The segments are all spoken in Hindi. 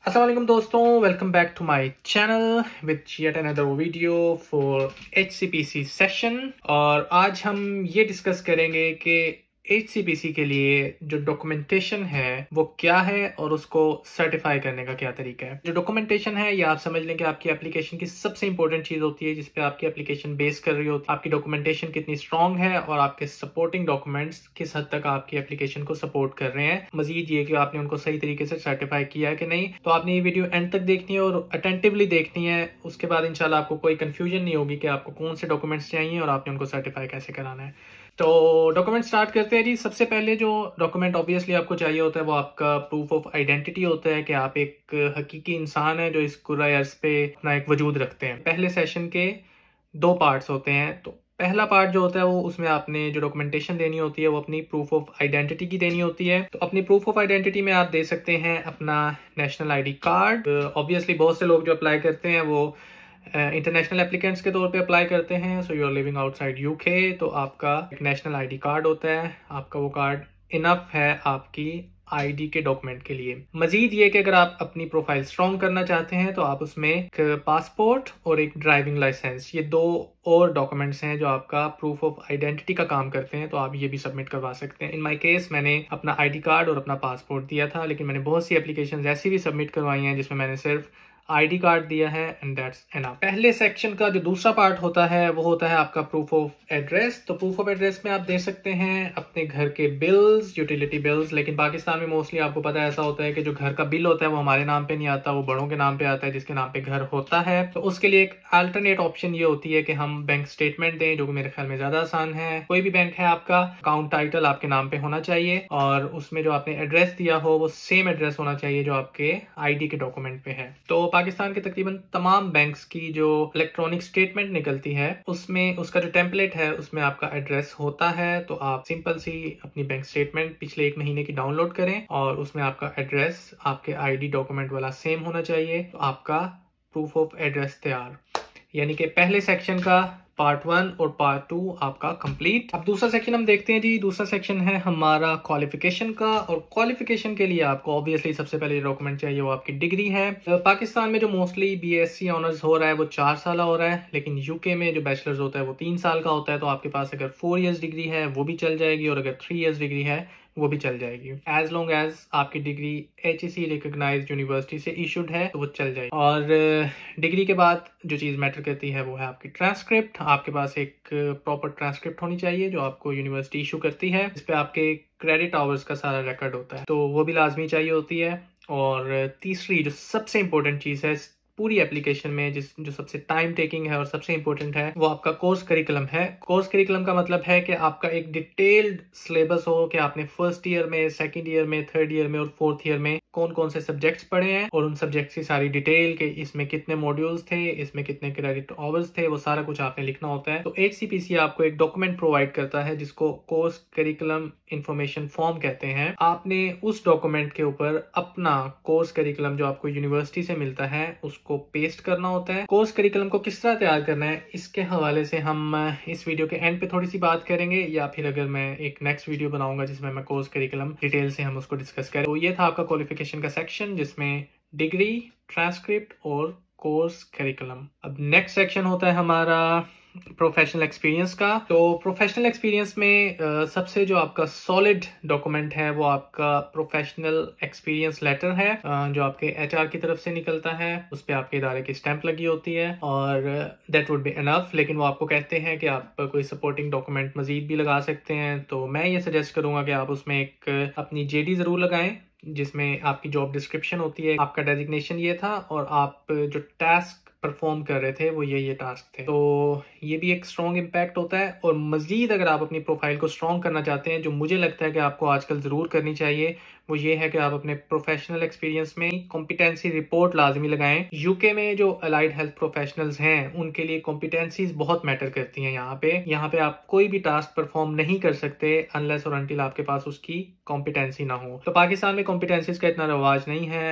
अस्सलाम वालेकुम दोस्तों, welcome back to my channel with yet another video for HCPC session. और आज हम ये डिस्कस करेंगे कि HCPC के लिए जो डॉक्यूमेंटेशन है वो क्या है और उसको सर्टिफाई करने का क्या तरीका है। जो डॉक्यूमेंटेशन है ये आप समझ लें कि आपकी एप्लीकेशन की सबसे इंपॉर्टेंट चीज होती है, जिसपे आपकी एप्लीकेशन बेस कर रही होती है। आपकी डॉक्यूमेंटेशन कितनी स्ट्रांग है और आपके सपोर्टिंग डॉक्यूमेंट्स किस हद तक आपकी एप्लीकेशन को सपोर्ट कर रहे हैं। मजीद ये कि आपने उनको सही तरीके से सर्टिफाई किया है कि नहीं। तो आपने ये वीडियो एंड तक देखनी है और अटेंटिवली देखनी है। उसके बाद इंशाल्लाह आपको कोई कंफ्यूजन नहीं होगी कि आपको कौन से डॉक्यूमेंट्स चाहिए और आपने उनको सर्टिफाई कैसे कराना है। तो डॉक्यूमेंट स्टार्ट करते हैं जी। सबसे पहले जो डॉक्यूमेंट ऑब्वियसली आपको चाहिए होता है वो आपका प्रूफ ऑफ आइडेंटिटी होता है कि आप एक हकीकी इंसान है जो इस कुर्रा अर्ज पे अपना एक वजूद रखते हैं। पहले सेशन के दो पार्ट्स होते हैं। तो पहला पार्ट जो होता है वो उसमें आपने जो डॉक्यूमेंटेशन देनी होती है वो अपनी प्रूफ ऑफ आइडेंटिटी की देनी होती है। तो अपनी प्रूफ ऑफ आइडेंटिटी में आप दे सकते हैं अपना नेशनल आईडी कार्ड। ऑब्वियसली बहुत से लोग जो अप्लाई करते हैं वो इंटरनेशनल एप्लीकेंट्स के तौर पे अप्लाई करते हैं। So you are living outside UK, तो आपका एक नेशनल आईडी कार्ड होता है। आपका वो कार्ड इनफ है आपकी आईडी के डॉक्यूमेंट के लिए। मजीद ये कि अगर आप अपनी प्रोफाइल स्ट्रॉन्ग करना चाहते हैं तो आप उसमें एक पासपोर्ट और एक ड्राइविंग लाइसेंस, ये दो और डॉक्यूमेंट्स हैं जो आपका प्रूफ ऑफ आइडेंटिटी का काम करते हैं। तो आप ये भी सबमिट करवा सकते हैं। इन माय केस मैंने अपना आईडी कार्ड और अपना पासपोर्ट दिया था, लेकिन मैंने बहुत सी एप्लीकेशंस ऐसी भी सबमिट करवाई हैं जिसमें मैंने सिर्फ आईडी कार्ड दिया है एंड दैट्स एनफ। पहले सेक्शन का जो दूसरा पार्ट होता है वो होता है आपका प्रूफ ऑफ एड्रेस। तो प्रूफ ऑफ एड्रेस में आप दे सकते हैं अपने घर के बिल्स, यूटिलिटी बिल्स। लेकिन पाकिस्तान में मोस्टली आपको पता है ऐसा होता है कि जो घर का बिल होता है वो हमारे नाम पे नहीं आता, वो बड़ों के नाम पे आता है जिसके नाम पे घर होता है। तो उसके लिए एक अल्टरनेट ऑप्शन ये होती है कि हम बैंक स्टेटमेंट दें, जो कि मेरे ख्याल में ज्यादा आसान है। कोई भी बैंक है आपका, अकाउंट टाइटल आपके नाम पे होना चाहिए और उसमें जो आपने एड्रेस दिया हो वो सेम एड्रेस होना चाहिए जो आपके आईडी के डॉक्यूमेंट पे है। तो पाकिस्तान के तकरीबन तमाम बैंक्स की जो इलेक्ट्रॉनिक स्टेटमेंट निकलती है उसमें उसका जो टेम्पलेट है उसमें आपका एड्रेस होता है। तो आप सिंपल सी अपनी बैंक स्टेटमेंट पिछले 1 महीने की डाउनलोड करें और उसमें आपका एड्रेस आपके आईडी डॉक्यूमेंट वाला सेम होना चाहिए। तो आपका प्रूफ ऑफ एड्रेस तैयार, यानी कि पहले सेक्शन का पार्ट 1 और पार्ट 2 आपका कंप्लीट। अब दूसरा सेक्शन हम देखते हैं जी। दूसरा सेक्शन है हमारा क्वालिफिकेशन का। और क्वालिफिकेशन के लिए आपको ऑब्वियसली सबसे पहले डॉक्यूमेंट चाहिए वो आपकी डिग्री है। पाकिस्तान में जो मोस्टली BSc ऑनर्स हो रहा है वो 4 साल हो रहा है, लेकिन यूके में जो बैचलर्स होता है वो 3 साल का होता है। तो आपके पास अगर 4 इयर्स डिग्री है वो भी चल जाएगी और अगर 3 इयर्स डिग्री है वो भी चल जाएगी, एज लॉन्ग एज आपकी डिग्री HEC रिकॉग्नाइज्ड यूनिवर्सिटी से इशूड है तो वो चल जाएगी। और डिग्री के बाद जो चीज़ मैटर करती है वो है आपकी ट्रांसक्रिप्ट। आपके पास एक प्रॉपर ट्रांसक्रिप्ट होनी चाहिए जो आपको यूनिवर्सिटी इशू करती है, इस पे आपके क्रेडिट आवर्स का सारा रिकॉर्ड होता है, तो वो भी लाजमी चाहिए होती है। और तीसरी जो सबसे इंपॉर्टेंट चीज़ है पूरी एप्लीकेशन में, जो सबसे टाइम टेकिंग है और सबसे इंपॉर्टेंट है, वो आपका कोर्स करिकुलम है। कोर्स करिकुलम का मतलब है कि आपका एक डिटेल्ड सिलेबस हो कि आपने फर्स्ट ईयर में, सेकंड ईयर में, थर्ड ईयर में और फोर्थ ईयर में कौन कौन से सब्जेक्ट्स पढ़े हैं और उन सब्जेक्ट्स की सारी डिटेल के इसमें कितने मॉड्यूल्स थे, इसमें कितने क्रेडिट आवर्स थे, वो सारा कुछ आपने लिखना होता है। तो HCPC आपको एक डॉक्यूमेंट प्रोवाइड करता है जिसको कोर्स करिकुलम इंफॉर्मेशन फॉर्म कहते हैं। आपने उस डॉक्यूमेंट के ऊपर अपना कोर्स करिकुलम जो आपको यूनिवर्सिटी से मिलता है उसको पेस्ट करना होता है। कोर्स करिकुलम को किस तरह तैयार करना है इसके हवाले से हम इस वीडियो के एंड पे थोड़ी सी बात करेंगे, या फिर अगर मैं एक नेक्स्ट वीडियो बनाऊंगा जिसमें मैं कोर्स करिकुलम डिटेल से हम उसको डिस्कस करें। तो ये था आपका क्वालिफिकेशन का सेक्शन जिसमें डिग्री, ट्रांसक्रिप्ट और कोर्स करिकुलम। अब नेक्स्ट सेक्शन होता है हमारा प्रोफेशनल एक्सपीरियंस का। तो प्रोफेशनल एक्सपीरियंस में सबसे जो आपका सॉलिड डॉक्यूमेंट है वो आपका प्रोफेशनल एक्सपीरियंस लेटर है, जो आपके HR की तरफ से निकलता है। उस पर आपके इदारे की स्टैंप लगी होती है और दैट वुड बी इनफ। लेकिन वो आपको कहते हैं कि आप कोई सपोर्टिंग डॉक्यूमेंट मजीद भी लगा सकते हैं। तो मैं ये सजेस्ट करूंगा कि आप उसमें एक अपनी JD जरूर लगाएं जिसमें आपकी जॉब डिस्क्रिप्शन होती है, आपका डेजिग्नेशन ये था और आप जो टास्क परफॉर्म कर रहे थे वो ये टास्क थे। तो ये भी एक स्ट्रॉन्ग इम्पैक्ट होता है। और मजीद अगर आप अपनी प्रोफाइल को स्ट्रॉन्ग करना चाहते हैं, जो मुझे लगता है कि आपको आजकल जरूर करनी चाहिए, वो ये है कि आप अपने प्रोफेशनल एक्सपीरियंस में कॉम्पिटेंसी रिपोर्ट लाजमी लगाएं। यूके में जो अलाइड हेल्थ प्रोफेशनल्स हैं उनके लिए कॉम्पिटेंसीज बहुत मैटर करती हैं। यहाँ पे आप कोई भी टास्क परफॉर्म नहीं कर सकते अनलेस और अनटिल आपके पास उसकी कॉम्पिटेंसी ना हो। तो पाकिस्तान में कॉम्पिटेंसीज का इतना रवाज नहीं है।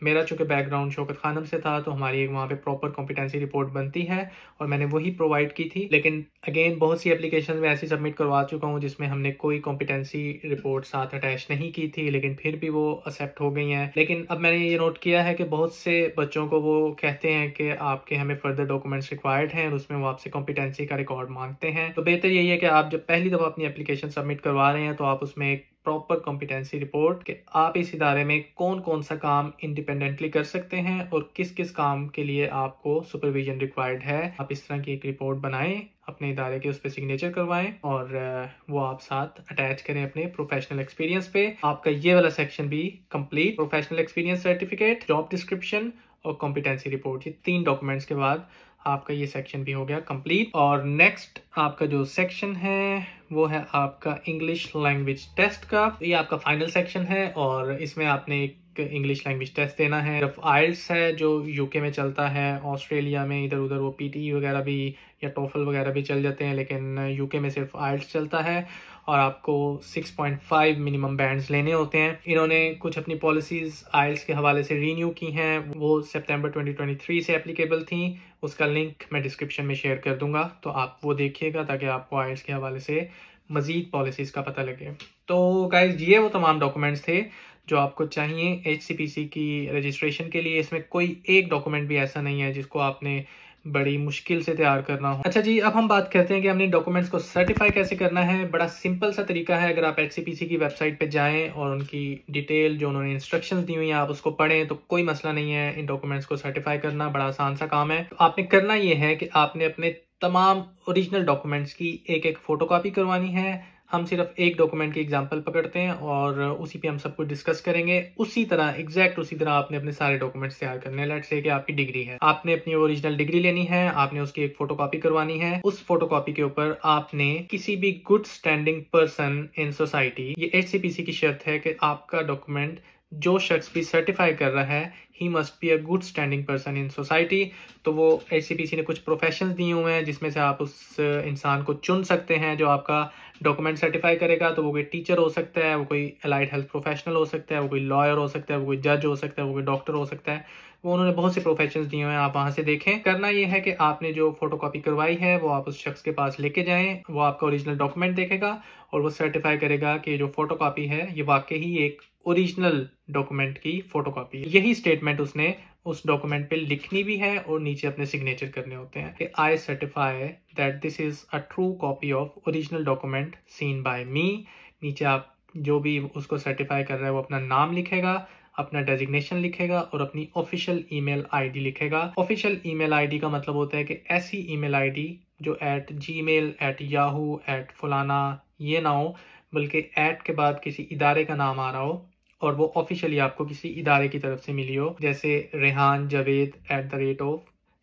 मेरा चूंकि बैकग्राउंड शौकत खानम से था तो हमारी एक वहाँ पे प्रॉपर कॉम्पिटेंसी रिपोर्ट बनती है और मैंने वही प्रोवाइड की थी। लेकिन अगेन बहुत सी एप्लीकेशन में ऐसी सबमिट करवा चुका हूँ जिसमें हमने कोई कॉम्पिटेंसी रिपोर्ट साथ अटैच नहीं की थी, लेकिन फिर भी वो एक्सेप्ट हो गई हैं। लेकिन अब मैंने ये नोट किया है कि बहुत से बच्चों को वो कहते हैं कि आपके हमें फर्दर डॉक्यूमेंट्स रिक्वायर्ड हैं और उसमें वो आपसे कॉम्पिटेंसी का रिकॉर्ड मांगते हैं। तो बेहतर यही है कि आप जब पहली दफ़ा अपनी एप्लीकेशन सबमिट करवा रहे हैं तो आप उसमें एक प्रॉपर कॉम्पिटेंसी रिपोर्ट कि आप इस इदारे में कौन कौन सा काम इंडिपेंडेंटली कर सकते हैं और किस किस काम के लिए आपको सुपरविजन रिक्वायर्ड है, आप इस तरह की एक रिपोर्ट बनाएं, अपने इदारे के उस पर सिग्नेचर करवाएं और वो आप साथ अटैच करें अपने प्रोफेशनल एक्सपीरियंस पे। आपका ये वाला सेक्शन भी complete, professional experience certificate, job description और कॉम्पिटेंसी रिपोर्ट, ये 3 डॉक्यूमेंट्स के बाद आपका ये सेक्शन भी हो गया कंप्लीट। और नेक्स्ट आपका जो सेक्शन है वो है आपका इंग्लिश लैंग्वेज टेस्ट का। ये आपका फाइनल सेक्शन है और इसमें आपने एक इंग्लिश लैंग्वेज टेस्ट देना है। सिर्फ आइल्स है जो यूके में चलता है, ऑस्ट्रेलिया में इधर उधर वो पीटी वगैरह भी या टोफल वगैरह भी चल जाते हैं, लेकिन यूके में सिर्फ आइल्स चलता है और आपको 6.5 मिनिमम बैंड्स लेने होते हैं। इन्होंने कुछ अपनी पॉलिसीज आइल्स के हवाले से रीन्यू की हैं, वो सितंबर 2023 से एप्लीकेबल थी। उसका लिंक मैं डिस्क्रिप्शन में शेयर कर दूंगा, तो आप वो देखिएगा ताकि आपको आइल्स के हवाले से मजीद पॉलिसीज का पता लगे। तो गाइज ये वो तमाम डॉक्यूमेंट्स थे जो आपको चाहिए HCPC की रजिस्ट्रेशन के लिए। इसमें कोई एक डॉक्यूमेंट भी ऐसा नहीं है जिसको आपने बड़ी मुश्किल से तैयार करना हो। अच्छा जी, अब हम बात करते हैं कि हमने डॉक्यूमेंट्स को सर्टिफाई कैसे करना है। बड़ा सिंपल सा तरीका है, अगर आप HCPC की वेबसाइट पे जाएं और उनकी डिटेल जो उन्होंने इंस्ट्रक्शंस दी हुई हैं आप उसको पढ़ें तो कोई मसला नहीं है। इन डॉक्यूमेंट्स को सर्टिफाई करना बड़ा आसान सा काम है। तो आपने करना ये है कि आपने अपने तमाम ओरिजिनल डॉक्यूमेंट्स की एक एक फोटोकॉपी करवानी है। हम सिर्फ एक डॉक्यूमेंट की एग्जांपल पकड़ते हैं और उसी पे हम सब कुछ डिस्कस करेंगे। उसी तरह एग्जैक्ट उसी तरह आपने अपने सारे डॉक्यूमेंट्स तैयार करने हैं। लेट्स से कि आपकी डिग्री है, आपने अपनी ओरिजिनल डिग्री लेनी है, आपने उसकी एक फोटोकॉपी करवानी है। उस फोटोकॉपी के ऊपर आपने किसी भी good standing person in society, ये HCPC की शर्त है कि आपका डॉक्यूमेंट जो शख्स भी सर्टिफाई कर रहा है he must be a good standing person in society. तो वो HCPC ने कुछ प्रोफेशंस दिए हुए हैं जिसमें से आप उस इंसान को चुन सकते हैं जो आपका डॉक्यूमेंट सर्टिफाई करेगा। तो वो कोई टीचर हो सकता है, वो कोई अलाइड हेल्थ प्रोफेशनल हो सकता है, वो कोई लॉयर हो सकता है, वो कोई जज हो सकता है, वो कोई डॉक्टर हो सकता है। वो उन्होंने बहुत से प्रोफेशंस दिए हुए हैं, आप वहां से देखें। करना ये है कि आपने जो फोटोकॉपी करवाई है वो आप उस शख्स के पास लेके जाएं, वो आपका ओरिजिनल डॉक्यूमेंट देखेगा और वो सर्टिफाई करेगा कि जो फोटोकॉपी है ये वाकई ही एक ओरिजिनल डॉक्यूमेंट की फोटोकॉपी है। यही स्टेटमेंट उसने उस डॉक्यूमेंट पे लिखनी भी है और नीचे अपने सिग्नेचर करने होते हैं कि I certify that this is a true copy of original document seen by me. नीचे आप जो भी उसको सर्टिफाई कर रहा है वो अपना नाम लिखेगा, अपना डेजिग्नेशन लिखेगा और अपनी ऑफिशियल ईमेल आईडी लिखेगा। ऑफिशियल ईमेल आईडी का मतलब होता है कि ऐसी ईमेल आईडी जो @gmail @yahoo @फलाना ये ना हो, बल्कि @ के बाद किसी इदारे का नाम आ रहा हो और वो ऑफिशियली आपको किसी इदारे की तरफ से मिली हो, जैसे रेहान जावेद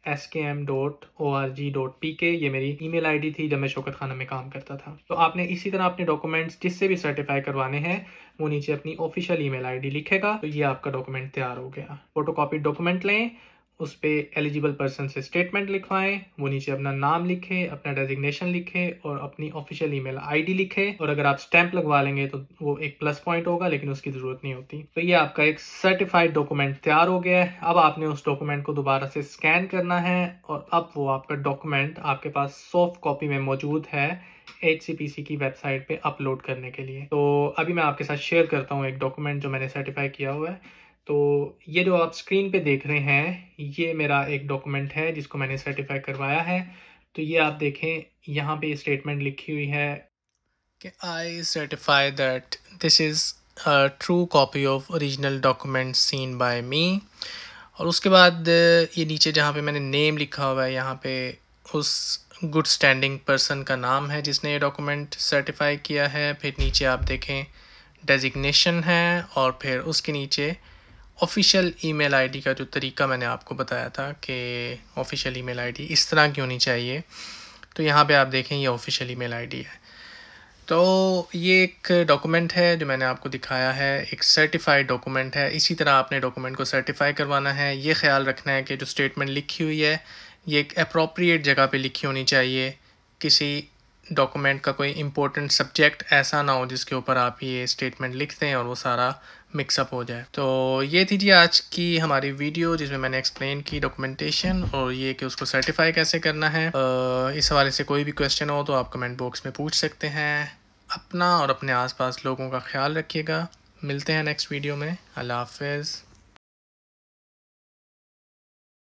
@skm.org.pk। ये मेरी ईमेल आईडी थी जब मैं शौकत खाना में काम करता था। तो आपने इसी तरह अपने डॉक्यूमेंट्स जिससे भी सर्टिफाई करवाने हैं वो नीचे अपनी ऑफिशियल ईमेल आईडी लिखेगा। तो ये आपका डॉक्यूमेंट तैयार हो गया। फोटोकॉपी डॉक्यूमेंट लें, उस पे एलिजिबल पर्सन से स्टेटमेंट लिखवाएं, वो नीचे अपना नाम लिखे, अपना डेजिग्नेशन लिखे और अपनी ऑफिशियल ईमेल आईडी लिखे। और अगर आप स्टैंप लगवा लेंगे तो वो एक प्लस पॉइंट होगा, लेकिन उसकी जरूरत नहीं होती। तो ये आपका एक सर्टिफाइड डॉक्यूमेंट तैयार हो गया है। अब आपने उस डॉक्यूमेंट को दोबारा से स्कैन करना है और अब वो आपका डॉक्यूमेंट आपके पास सॉफ्ट कॉपी में मौजूद है HCPC की वेबसाइट पे अपलोड करने के लिए। तो अभी मैं आपके साथ शेयर करता हूँ एक डॉक्यूमेंट जो मैंने सर्टिफाई किया हुआ है। तो ये जो आप स्क्रीन पे देख रहे हैं ये मेरा एक डॉक्यूमेंट है जिसको मैंने सर्टिफाई करवाया है। तो ये आप देखें, यहाँ पे स्टेटमेंट लिखी हुई है कि I certify that this is a true copy of original document seen by me. और उसके बाद ये नीचे जहाँ पे मैंने नेम लिखा हुआ है यहाँ पे उस गुड स्टैंडिंग पर्सन का नाम है जिसने ये डॉक्यूमेंट सर्टिफाई किया है। फिर नीचे आप देखें डेजिग्नेशन है और फिर उसके नीचे ऑफिशियल ईमेल आईडी का जो तरीका मैंने आपको बताया था कि ऑफिशियल ईमेल आईडी इस तरह की होनी चाहिए। तो यहाँ पे आप देखें ये ऑफिशियल ईमेल आईडी है। तो ये एक डॉक्यूमेंट है जो मैंने आपको दिखाया है, एक सर्टिफाइड डॉक्यूमेंट है। इसी तरह आपने डॉक्यूमेंट को सर्टिफाई करवाना है। ये ख्याल रखना है कि जो स्टेटमेंट लिखी हुई है ये एक अप्रोप्रिएट जगह पे लिखी होनी चाहिए, किसी डॉक्यूमेंट का कोई इम्पोर्टेंट सब्जेक्ट ऐसा ना हो जिसके ऊपर आप ये स्टेटमेंट लिख दें और वो सारा मिक्सअप हो जाए। तो ये थी जी आज की हमारी वीडियो जिसमें मैंने एक्सप्लेन की डॉक्यूमेंटेशन और ये कि उसको सर्टिफाई कैसे करना है। इस हवाले से कोई भी क्वेश्चन हो तो आप कमेंट बॉक्स में पूछ सकते हैं। अपना और अपने आसपास लोगों का ख्याल रखिएगा। मिलते हैं नेक्स्ट वीडियो में। अल्लाह हाफ़िज़।